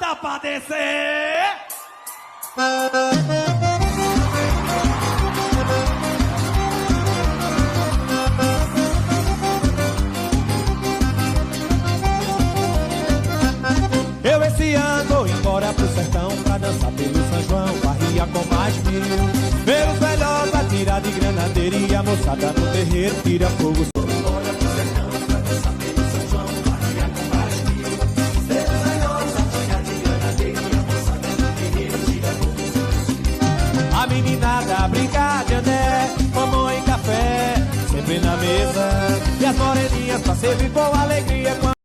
bota pra descer. Eu esse ano vou embora pro sertão pra dançar pelo São João, barria com mais mil. Ver os velhos atirar de granadeira e a moçada no terreiro tira fogo. Embora pro sertão pra dançar pelo São João, barria com mais mil. Ver os velhos atirar de granadeira e a moçada no terreiro tira fogo. A meninada brincar de andé, mamão e café, sempre na mesa. E as moreninhas pra servir com alegria.